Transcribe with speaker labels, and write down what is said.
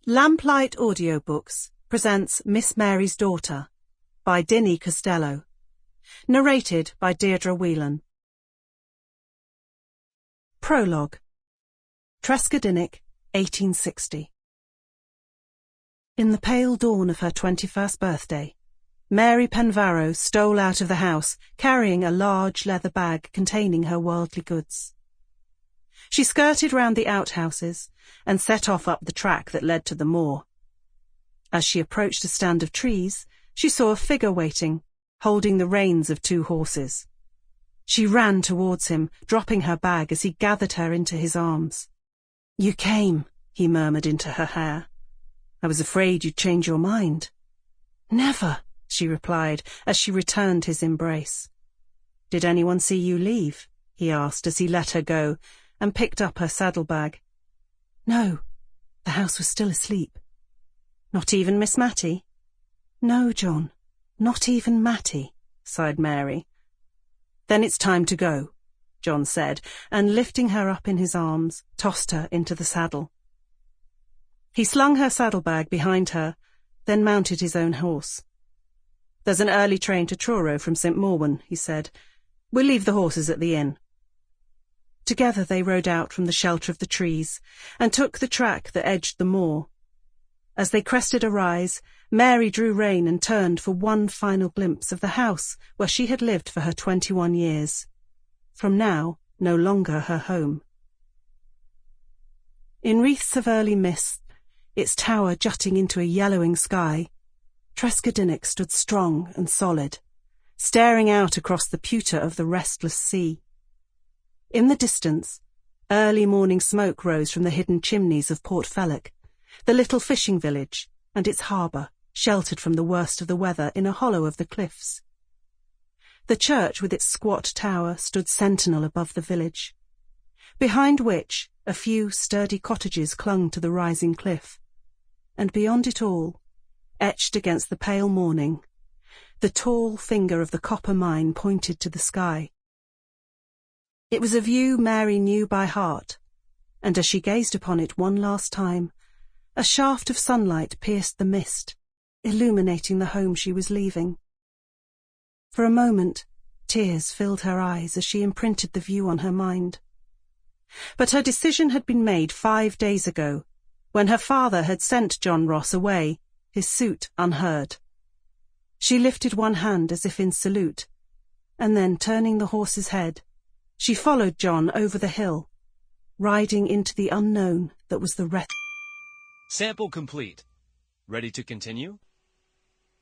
Speaker 1: Lamplight Audiobooks presents Miss Mary's Daughter by Diney Costeloe. Narrated by Deirdra Whelan. Prologue. Trescadinnick, 1860. In the pale dawn of her 21st birthday, Mary Penvarrow stole out of the house carrying a large leather bag containing her worldly goods. She skirted round the outhouses and set off up the track that led to the moor. As she approached a stand of trees, she saw a figure waiting, holding the reins of two horses. She ran towards him, dropping her bag as he gathered her into his arms. "You came," he murmured into her hair. "I was afraid you'd change your mind." "Never," she replied as she returned his embrace. "Did anyone see you leave?" he asked as he let her go and picked up her saddlebag. "No, the house was still asleep." "Not even Miss Matty?" "No, John, not even Matty," sighed Mary. "Then it's time to go," John said, and lifting her up in his arms, tossed her into the saddle. He slung her saddlebag behind her, then mounted his own horse. "There's an early train to Truro from St. Morwen," he said. "We'll leave the horses at the inn." Together they rode out from the shelter of the trees and took the track that edged the moor. As they crested a rise, Mary drew rein and turned for one final glimpse of the house where she had lived for her 21 years. From now, no longer her home. In wreaths of early mist, its tower jutting into a yellowing sky, Trescadinnick stood strong and solid, staring out across the pewter of the restless sea. In the distance, early morning smoke rose from the hidden chimneys of Port Felloc, the little fishing village, and its harbour, sheltered from the worst of the weather in a hollow of the cliffs. The church with its squat tower stood sentinel above the village, behind which a few sturdy cottages clung to the rising cliff, and beyond it all, etched against the pale morning, the tall finger of the copper mine pointed to the sky. It was a view Mary knew by heart, and as she gazed upon it one last time, a shaft of sunlight pierced the mist, illuminating the home she was leaving. For a moment, tears filled her eyes as she imprinted the view on her mind. But her decision had been made 5 days ago, when her father had sent John Ross away, his suit unheard. She lifted one hand as if in salute, and then, turning the horse's head, she followed John over the hill, riding into the unknown that was the rest.
Speaker 2: Sample complete. Ready to continue?